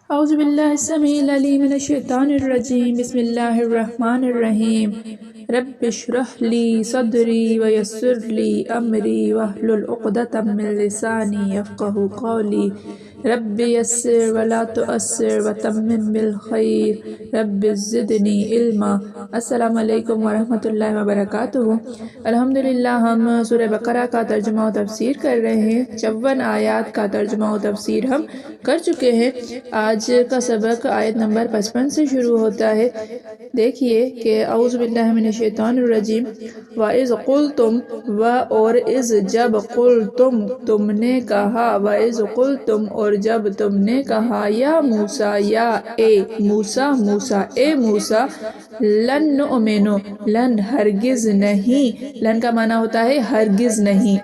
اعوذ باللہ السمیع العلیم من الشیطان الرجیم بسم اللہ الرحمن الرحیم رب اشرح لی صدری ویسر لی امری واحلل عقدۃ من لسانی یفقہوا قولی رب یسر ولا تؤثر وتمم بالخیر رب زدنی علما۔ السلام علیکم ورحمۃ اللہ وبرکاتہ۔ الحمدللہ ہم سورہ بقرہ کا ترجمہ و تفسیر کر رہے ہیں۔ 54 آیات کا ترجمہ و تفسیر ہم کر چکے ہیں۔ آج کا سبق آیت نمبر 55 سے شروع ہوتا ہے۔ دیکھیے کہ اعوذ باللہ من الشیطان الرجیم وَإِذْ قُلْتُمْ اور اذ جب قلتم تم نے کہا، وَإِذْ قُلْتُمْ اور جب تم نے کہا، یا موسیٰ یا اے موسیٰ اے موسیٰ لن نؤمن لن ہرگز نہیں، لن کا معنی ہوتا ہے ہرگز نہیں،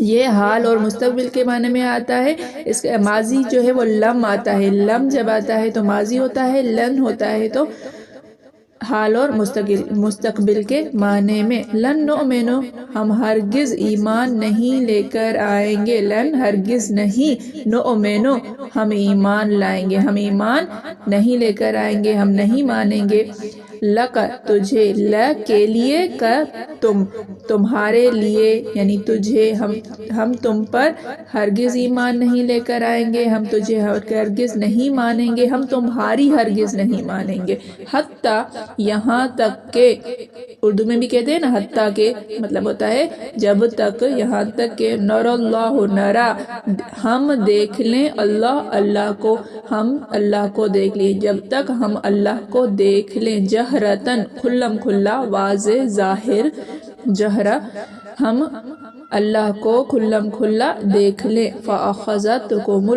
یہ حال اور مستقبل کے معنی میں آتا ہے۔ اس کا ماضی جو ہے وہ لم آتا ہے، لم جب آتا ہے تو ماضی ہوتا ہے، لن ہوتا ہے تو حال اور مستقبل کے معنی میں۔ لن نؤمن ہم ہرگز ایمان نہیں لے کر آئیں گے، لن ہرگز نہیں، نؤمن ہم ایمان لائیں گے، ہم ایمان نہیں لے کر آئیں گے، ہم نہیں مانیں گے، لک تجھے، ل کے لیے، کا تم تمہارے لیے، یعنی تجھے، ہم تم پر ہرگز ایمان نہیں لے کر آئیں گے، ہم تجھے ہرگز نہیں مانیں گے، ہم تمہاری ہرگز نہیں مانیں گے، حتیٰ یہاں تک کہ، اردو میں بھی کہتے ہیں نا حتیٰ کہ، مطلب ہوتا ہے جب تک، یہاں تک کہ نر اللہ نرا ہم دیکھ لیں، اللہ کو، ہم اللہ کو دیکھ لیں، جب تک ہم اللہ کو دیکھ لیں، جہرتن کھلم کھلا، واضح ظاہر، جہرہ ہم اللہ کو کھلم کھلا دیکھ لیں، فَأَخَذَتْكُمُ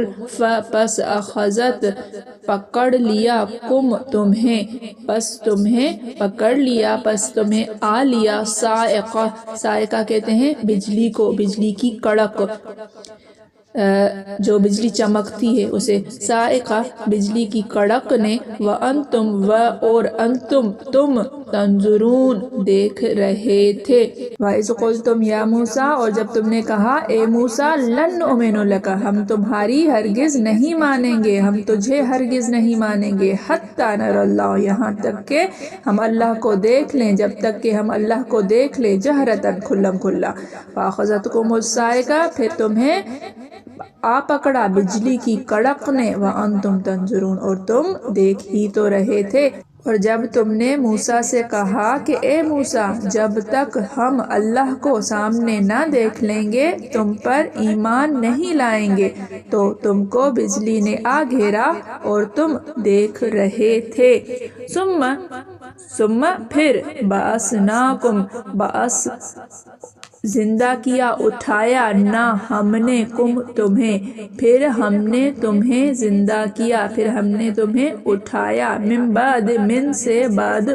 پس اخذت پکڑ لیا، کم تمہیں، پس تمہیں پکڑ لیا، پس تمہیں آ لیا، صاعقہ، صاعقہ کہتے ہیں بجلی کو، بجلی کی کڑک، جو بجلی چمکتی ہے اسے، صاعقہ بجلی کی کڑک نے، وَأَنْتُمْ اور انتم تم، تنظرون دیکھ رہے تھے، وَإِذْ قُلْتُمْ یا موسیٰ اور جب تم نے کہا اے موسیٰ لن نؤمن لک ہم تمہاری ہرگز نہیں مانیں گے، ہم تجھے ہرگز نہیں مانیں گے، حتیٰ نر اللہ یہاں تک کہ ہم اللہ کو دیکھ لیں، جب تک کہ ہم اللہ کو دیکھ لیں، جہرتاً کھلم کھلا، فَأَخَذَتْكُمُ الصَّاعِقَةُ پھر تمہیں آ پکڑا بجلی کی کڑک نے، وَأَنْتُمْ تَنْظُرُونَ اور تم دیکھ ہی تو رہے تھے۔ اور جب تم نے موسیٰ سے کہا کہ اے موسیٰ جب تک ہم اللہ کو سامنے نہ دیکھ لیں گے تم پر ایمان نہیں لائیں گے، تو تم کو بجلی نے آ گھیرا اور تم دیکھ رہے تھے، ثم پھر بعثناکم زندہ کیا، اٹھایا، نہ ہم نے کم تمہیں، پھر ہم نے تمہیں زندہ کیا، پھر ہم نے تمہیں اٹھایا، من بعد من سے بعد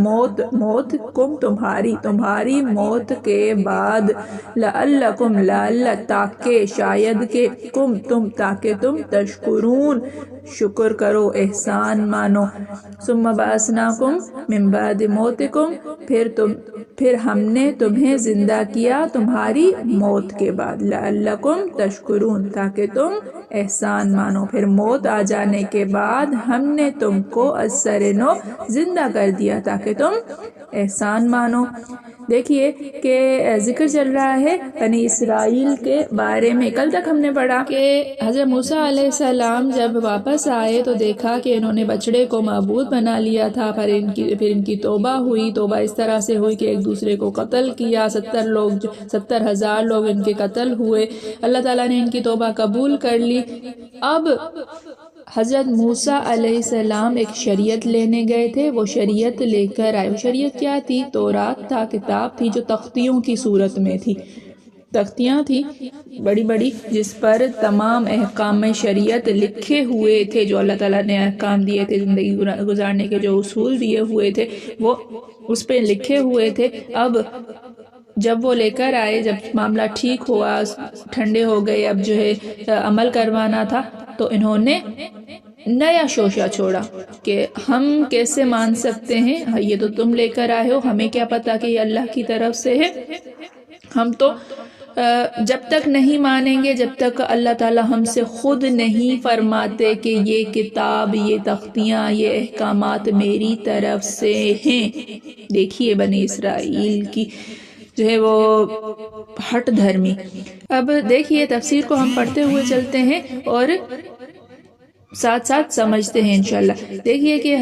موت کم تمہاری موت کے بعد، لعلکم لعل تاکہ شاید کہ، کم تم تاکہ تم، تشکرون شکر کرو، احسان مانو، ثم بعثناکم من بعد موتکم پھر ہم نے تمہیں زندہ کیا تمہاری موت کے بعد، لعلکم تشکرون تاکہ تم احسان مانو، پھر موت آ جانے کے بعد ہم نے تم کو از-سر-نو زندہ کر دیا تاکہ تم احسان مانو۔ دیکھیے کہ ذکر چل رہا ہے بنی اسرائیل کے بارے میں۔ کل تک ہم نے پڑھا کہ حضرت موسیٰ علیہ السلام جب واپس آئے تو دیکھا کہ انہوں نے بچڑے کو معبود بنا لیا تھا، پھر ان کی توبہ ہوئی، توبہ اس طرح سے ہوئی کہ ایک دوسرے کو قتل کیا، 70,000 لوگ ان کے قتل ہوئے، اللہ تعالیٰ نے ان کی توبہ قبول کر لی۔ اب حضرت موسیٰ علیہ السلام ایک شریعت لینے گئے تھے، وہ شریعت لے کر آئے۔ وہ شریعت کیا تھی؟ تورات تھا، کتاب تھی جو تختیوں کی صورت میں تھی، تختیاں تھی بڑی بڑی جس پر تمام احکام شریعت لکھے ہوئے تھے، جو اللہ تعالیٰ نے احکام دیے تھے، زندگی گزارنے کے جو اصول دیے ہوئے تھے وہ اس پہ لکھے ہوئے تھے۔ اب جب وہ لے کر آئے، جب معاملہ ٹھیک ہوا، ٹھنڈے ہو گئے، اب جو ہے عمل کروانا تھا، تو انہوں نے نیا شوشہ چھوڑا کہ ہم کیسے مان سکتے ہیں، یہ تو تم لے کر آئے ہو، ہمیں کیا پتا کہ یہ اللہ کی طرف سے ہے، ہم تو جب تک نہیں مانیں گے، جب تک اللہ تعالیٰ ہم سے خود نہیں فرماتے کہ یہ کتاب، یہ تختیاں، یہ احکامات میری طرف سے ہیں۔ دیکھیے بنی اسرائیل کی جو ہے وہ ہٹ دھرمی۔ اب دیکھیے تفسیر کو ہم پڑھتے ہوئے چلتے ہیں اور ساتھ ساتھ سمجھتے ہیں انشاءاللہ۔ دیکھیے کہ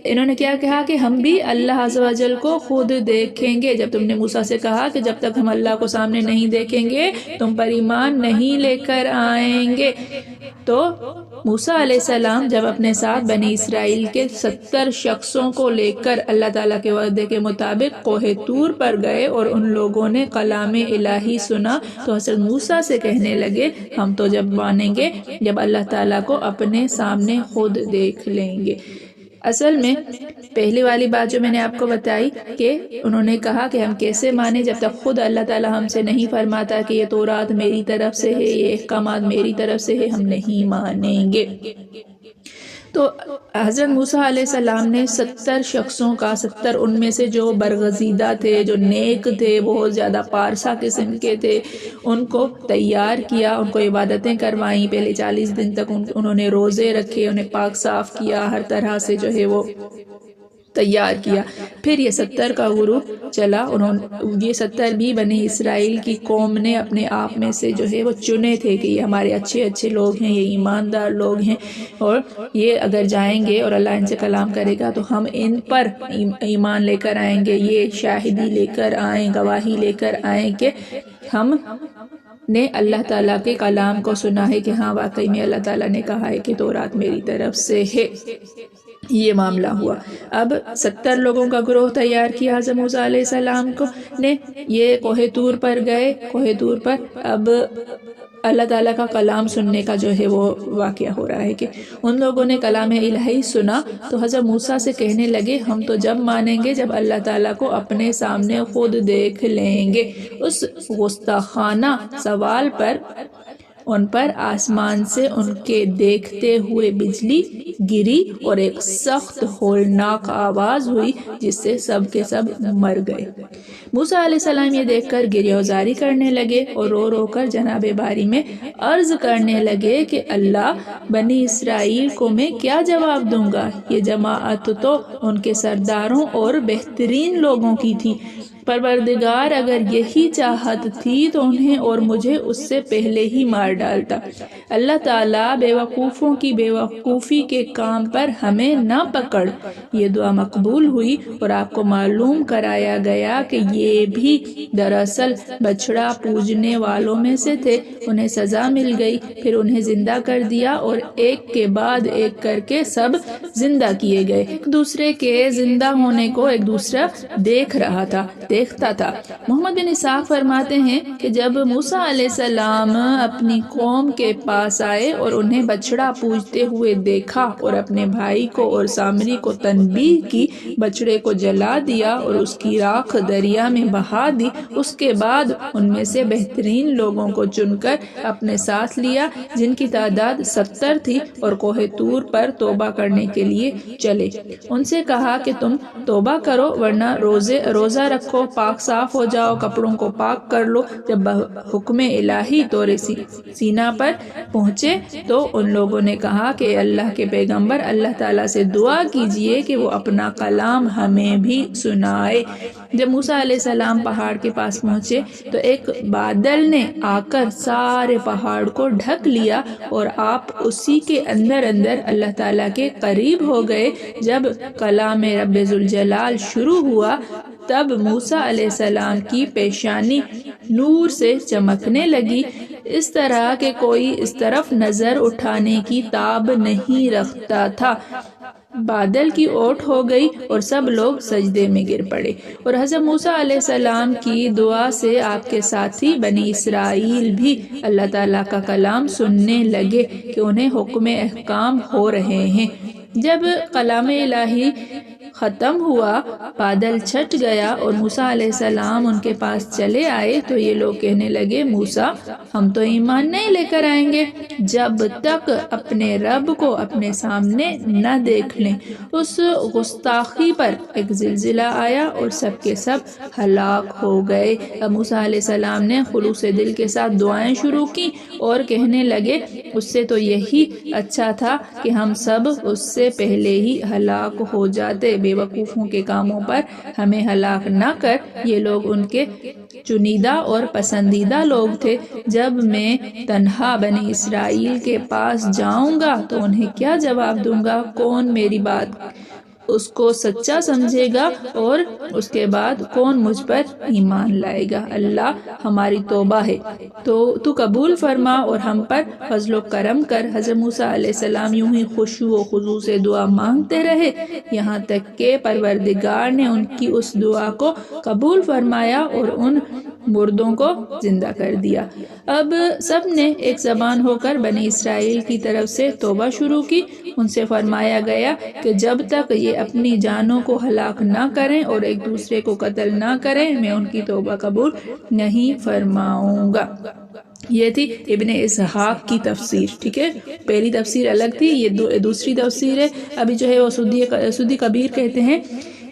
انہوں نے کیا کہا کہ ہم بھی اللہ عز و جل کو خود دیکھیں گے۔ جب تم نے موسیٰ سے کہا کہ جب تک ہم اللہ کو سامنے نہیں دیکھیں گے تم پر ایمان نہیں لے کر آئیں گے، تو موسیٰ علیہ السلام جب اپنے ساتھ بنی اسرائیل کے 70 شخصوں کو لے کر اللہ تعالیٰ کے وعدے کے مطابق کوہ طور پر گئے اور ان لوگوں نے کلام الہی سنا، تو حضرت موسیٰ سے کہنے لگے ہم تو جب مانیں گے جب اللہ تعالیٰ کو اپنے سامنے خود دیکھ لیں گے۔ اصل میں پہلی والی بات جو میں نے آپ کو بتائی کہ انہوں نے کہا کہ ہم کیسے مانیں جب تک خود اللہ تعالیٰ ہم سے نہیں فرماتا کہ یہ تورات میری طرف سے ہے، یہ احکامات میری طرف سے ہے، ہم نہیں مانیں گے۔ تو حضرت موسیٰ علیہ السلام نے 70 شخصوں کا 70 ان میں سے جو برگزیدہ تھے، جو نیک تھے، بہت زیادہ پارسا قسم کے تھے، ان کو تیار کیا، ان کو عبادتیں کروائیں۔ پہلے 40 دن تک انہوں نے روزے رکھے، انہیں پاک صاف کیا، ہر طرح سے جو ہے وہ تیار کیا۔ پھر یہ 70 کا گروپ چلا، یہ 70 بھی بنی اسرائیل کی قوم نے اپنے آپ میں سے جو ہے وہ چنے تھے کہ یہ ہمارے اچھے اچھے لوگ ہیں، یہ ایماندار لوگ ہیں، اور یہ اگر جائیں گے اور اللہ ان سے کلام کرے گا تو ہم ان پر ایمان لے کر آئیں گے، یہ شاہدی لے کر آئیں، گواہی لے کر آئیں کہ ہم نے اللہ تعالیٰ کے کلام کو سنا ہے کہ ہاں واقعی میں اللہ تعالیٰ نے کہا ہے کہ تورات میری طرف سے ہے۔ یہ معاملہ ہوا۔ اب 70 لوگوں کا گروہ تیار کیا حضرت موسیٰ علیہ السلام کو نے، یہ کوہ طور پر گئے۔ کوہ طور پر اب اللہ تعالیٰ کا کلام سننے کا جو ہے وہ واقعہ ہو رہا ہے کہ ان لوگوں نے کلام الہی سنا تو حضرت موسیٰ سے کہنے لگے ہم تو جب مانیں گے جب اللہ تعالیٰ کو اپنے سامنے خود دیکھ لیں گے۔ اس گستاخانہ سوال پر ان پر آسمان سے ان کے دیکھتے ہوئے بجلی گری اور ایک سخت ہولناک آواز ہوئی جس سے سب کے سب مر گئے۔ موسیٰ علیہ السلام یہ دیکھ کر گریہ وزاری کرنے لگے اور رو رو کر جناب باری میں عرض کرنے لگے کہ اللہ، بنی اسرائیل کو میں کیا جواب دوں گا؟ یہ جماعت تو ان کے سرداروں اور بہترین لوگوں کی تھی۔ پروردگار اگر یہی چاہت تھی تو انہیں اور مجھے اس سے پہلے ہی مار ڈالتا۔ اللہ تعالیٰ بے وقوفوں کی بے وقوفی کے کام پر ہمیں نہ پکڑ۔ یہ دعا مقبول ہوئی اور آپ کو معلوم کرایا گیا کہ یہ بھی دراصل بچڑا پوجنے والوں میں سے تھے۔ انہیں سزا مل گئی، پھر انہیں زندہ کر دیا اور ایک کے بعد ایک کر کے سب زندہ کیے گئے۔ ایک دوسرے کے زندہ ہونے کو ایک دوسرا دیکھتا تھا۔ محمد بن اسحاق فرماتے ہیں کہ جب موسیٰ علیہ السلام اپنی قوم کے پاس آئے اور انہیں بچڑا پوجتے ہوئے دیکھا اور اپنے بھائی کو اور سامری کو تنبیہ کی، بچڑے کو جلا دیا اور اس کی راکھ دریا میں بہا دی، اس کے بعد ان میں سے بہترین لوگوں کو چن کر اپنے ساتھ لیا جن کی تعداد 70 تھی اور کوہ طور پر توبہ کرنے کے لیے چلے۔ ان سے کہا کہ تم توبہ کرو ورنہ روزہ رکھو، پاک صاف ہو جاؤ، کپڑوں کو پاک کر لو۔ جب حکم الہی طور سینا پر پہنچے تو ان لوگوں نے کہا کہ اللہ کے پیغمبر، اللہ تعالیٰ سے دعا کیجئے کہ وہ اپنا کلام ہمیں بھی سنائے۔ جب موسیٰ علیہ السلام پہاڑ کے پاس پہنچے تو ایک بادل نے آ کر سارے پہاڑ کو ڈھک لیا اور آپ اسی کے اندر اللہ تعالیٰ کے قریب ہو گئے۔ جب کلام رب ذوالجلال شروع ہوا تب موسیٰ علیہ السلام کی پیشانی نور سے چمکنے لگی، اس طرح کہ کوئی اس طرف نظر اٹھانے کی تاب نہیں رکھتا تھا۔ بادل کی اوٹ ہو گئی اور سب لوگ سجدے میں گر پڑے، اور حضرت موسیٰ علیہ السلام کی دعا سے آپ کے ساتھی بنی اسرائیل بھی اللہ تعالیٰ کا کلام سننے لگے کہ انہیں حکم احکام ہو رہے ہیں۔ جب کلام الہی ختم ہوا، بادل چھٹ گیا اور موسیٰ علیہ السلام ان کے پاس چلے آئے تو یہ لوگ کہنے لگے موسیٰ ہم تو ایمان نہیں لے کر آئیں گے جب تک اپنے رب کو اپنے سامنے نہ دیکھ لیں۔ اس گستاخی پر ایک زلزلہ آیا اور سب کے سب ہلاک ہو گئے۔ اب موسیٰ علیہ السلام نے خلوص دل کے ساتھ دعائیں شروع کی اور کہنے لگے اس سے تو یہی اچھا تھا کہ ہم سب اس سے پہلے ہی ہلاک ہو جاتے، بے وقوفوں کے کاموں پر ہمیں ہلاک نہ کر۔ یہ لوگ ان کے چنیدہ اور پسندیدہ لوگ تھے۔ جب میں تنہا بنی اسرائیل کے پاس جاؤں گا تو انہیں کیا جواب دوں گا؟ کون میری بات اس کو سچا سمجھے گا اور اس کے بعد کون مجھ پر ایمان لائے گا؟ اللہ ہماری توبہ ہے تو قبول فرما اور ہم پر فضل و کرم کر۔ حضرت موسیٰ علیہ السلام یوں ہی خشوع و خضوع سے دعا مانگتے رہے یہاں تک کہ پروردگار نے ان کی اس دعا کو قبول فرمایا اور ان مردوں کو زندہ کر دیا۔ اب سب نے ایک زبان ہو کر بنی اسرائیل کی طرف سے توبہ شروع کی۔ ان سے فرمایا گیا کہ جب تک یہ اپنی جانوں کو ہلاک نہ کریں اور ایک دوسرے کو قتل نہ کریں میں ان کی توبہ قبول نہیں فرماؤں گا۔ یہ تھی ابن اسحاق کی تفسیر، ٹھیک ہے، پہلی تفسیر الگ تھی، یہ دوسری تفسیر ہے۔ ابھی جو ہے وہ سودی کبیر کہتے ہیں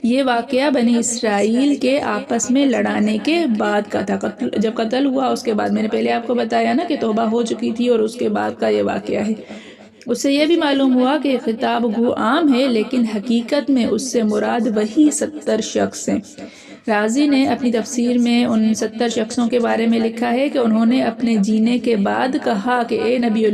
یہ واقعہ بنی اسرائیل کے آپس میں لڑانے کے بعد کا تھا، جب قتل ہوا اس کے بعد۔ میں نے پہلے آپ کو بتایا نا کہ توبہ ہو چکی تھی اور اس کے بعد کا یہ واقعہ ہے۔ اس سے یہ بھی معلوم ہوا کہ خطاب گو عام ہے لیکن حقیقت میں اس سے مراد وہی 70 شخص ہیں۔ رازی نے اپنی تفسیر میں ان 70 شخصوں کے بارے میں لکھا ہے کہ انہوں نے اپنے جینے کے بعد کہا کہ اے نبی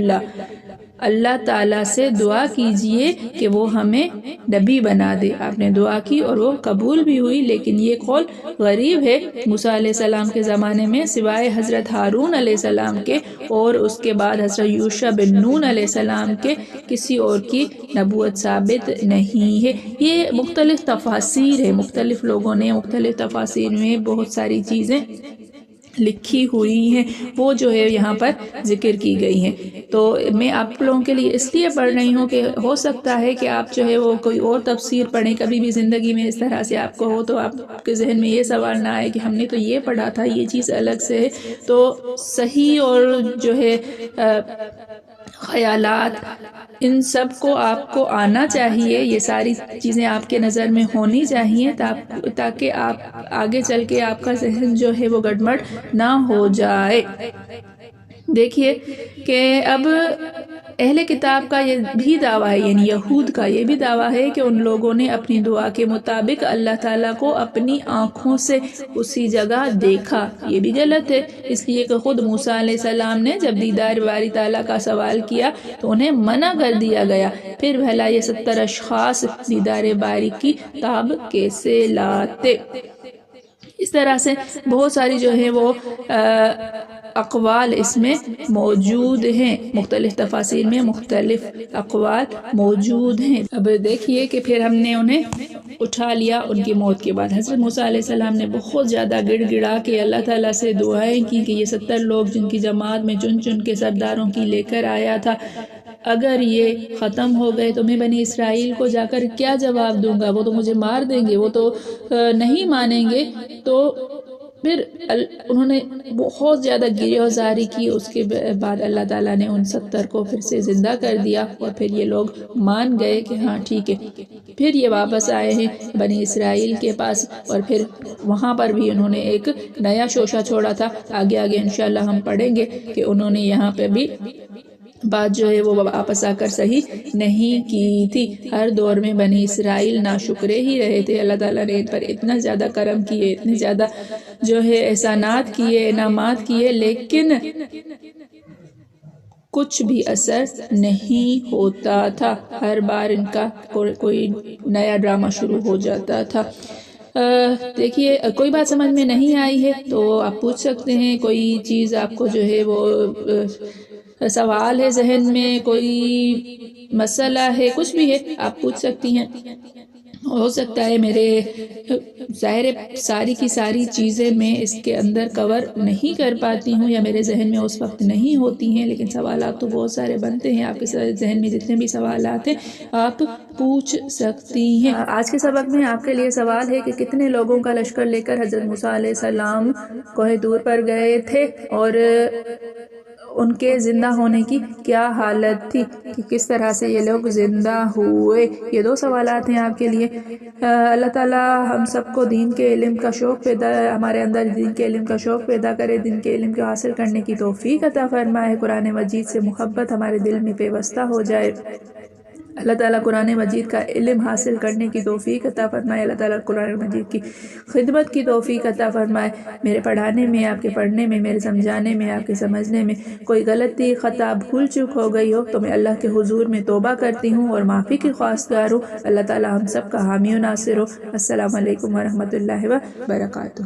اللہ تعالیٰ سے دعا کیجئے کہ وہ ہمیں نبی بنا دے۔ آپ نے دعا کی اور وہ قبول بھی ہوئی، لیکن یہ قول غریب ہے۔ موسیٰ علیہ السلام کے زمانے میں سوائے حضرت ہارون علیہ السلام کے اور اس کے بعد حضرت یوشع بن نون علیہ السلام کے کسی اور کی نبوت ثابت نہیں ہے۔ یہ مختلف تفاسیر ہے، مختلف لوگوں نے مختلف تفاسیر میں بہت ساری چیزیں لکھی ہوئی ہیں، وہ جو ہے یہاں پر ذکر کی گئی ہیں۔ تو میں آپ لوگوں کے لیے اس لیے پڑھ رہی ہوں کہ ہو سکتا ہے کہ آپ جو ہے وہ کوئی اور تفسیر پڑھیں، کبھی بھی زندگی میں اس طرح سے آپ کو ہو تو آپ کے ذہن میں یہ سوال نہ آئے کہ ہم نے تو یہ پڑھا تھا، یہ چیز الگ سے ہے۔ تو صحیح اور جو ہے خیالات ان سب کو آپ کو آنا چاہیے، یہ ساری چیزیں آپ کے نظر میں ہونی چاہیے تاکہ آپ آگے چل کے آپ کا ذہن جو ہے وہ گڑبڑ نہ ہو جائے۔ دیکھیے کہ اب اہل کتاب کا یہ بھی دعویٰ ہے، یعنی یہود کا یہ بھی دعویٰ ہے کہ ان لوگوں نے اپنی دعا کے مطابق اللہ تعالیٰ کو اپنی آنکھوں سے اسی جگہ دیکھا۔ یہ بھی غلط ہے، اس لیے کہ خود موسیٰ علیہ السلام نے جب دیدار باری تعالیٰ کا سوال کیا تو انہیں منع کر دیا گیا، پھر بھلا یہ 70 اشخاص دیدار باری کی تاب کیسے لاتے؟ اس طرح سے بہت ساری جو ہے وہ اقوال اس میں موجود ہیں، مختلف تفاسیر میں مختلف اقوال موجود ہیں۔ اب دیکھیے کہ پھر ہم نے انہیں اٹھا لیا ان کی موت کے بعد۔ حضرت موسیٰ علیہ السلام نے بہت زیادہ گڑ گڑا کے اللہ تعالیٰ سے دعائیں کی کہ یہ 70 لوگ جن کی جماعت میں چن چن کے سرداروں کی لے کر آیا تھا، اگر یہ ختم ہو گئے تو میں بنی اسرائیل کو جا کر کیا جواب دوں گا؟ وہ تو مجھے مار دیں گے، وہ تو نہیں مانیں گے۔ تو پھر انہوں نے بہت زیادہ گریہ و زاری کی، اس کے بعد اللہ تعالیٰ نے ان 70 کو پھر سے زندہ کر دیا اور پھر یہ لوگ مان گئے کہ ہاں ٹھیک ہے۔ پھر یہ واپس آئے ہیں بنی اسرائیل کے پاس اور پھر وہاں پر بھی انہوں نے ایک نیا شوشہ چھوڑا تھا۔ آگے انشاءاللہ ہم پڑھیں گے کہ انہوں نے یہاں پہ بھی بات جو ہے وہ واپس آ کر صحیح نہیں کی تھی۔ ہر دور میں بنی اسرائیل ناشکرے ہی رہے تھے، اللہ تعالیٰ نے ان پر اتنا زیادہ کرم کیے، اتنے زیادہ جو ہے احسانات کیے، انعامات کیے، لیکن کچھ بھی اثر نہیں ہوتا تھا۔ ہر بار ان کا کوئی نیا ڈرامہ شروع ہو جاتا تھا۔ دیکھیے کوئی بات سمجھ میں نہیں آئی ہے تو آپ پوچھ سکتے ہیں، کوئی چیز آپ کو جو ہے وہ سوال ہے ذہن میں، کوئی مسئلہ ہے، کچھ بھی ہے آپ پوچھ سکتی ہیں۔ ہو سکتا ہے میرے ظاہر ساری کی ساری چیزیں میں اس کے اندر کور نہیں کر پاتی ہوں یا میرے ذہن میں اس وقت نہیں ہوتی ہیں، لیکن سوالات تو بہت سارے بنتے ہیں۔ آپ کے ذہن میں جتنے بھی سوالات ہیں آپ پوچھ سکتی ہیں۔ آج کے سبق میں آپ کے لیے سوال ہے کہ کتنے لوگوں کا لشکر لے کر حضرت موسیٰ علیہ السلام کوہ طور پر گئے تھے اور ان کے زندہ ہونے کی کیا حالت تھی، کہ کس طرح سے یہ لوگ زندہ ہوئے؟ یہ دو سوالات ہیں آپ کے لیے۔ اللہ تعالیٰ ہم سب کو دین کے علم کا شوق ہمارے اندر دین کے علم کا شوق پیدا کرے، دین کے علم کو حاصل کرنے کی توفیق عطا فرمائے، قرآن مجید سے محبت ہمارے دل میں پیوستہ ہو جائے۔ اللہ تعالیٰ قرآن مجید کا علم حاصل کرنے کی توفیق عطا فرمائے، اللہ تعالیٰ قرآن مجید کی خدمت کی توفیق عطا فرمائے۔ میرے پڑھانے میں، آپ کے پڑھنے میں، میرے سمجھانے میں، آپ کے سمجھنے میں کوئی غلطی، خطا، بھول چوک ہو گئی ہو تو میں اللہ کے حضور میں توبہ کرتی ہوں اور معافی کی خواستگار ہوں۔ اللہ تعالیٰ ہم سب کا حامی و ناصر ہو۔ السلام علیکم ورحمۃ اللہ وبرکاتہ۔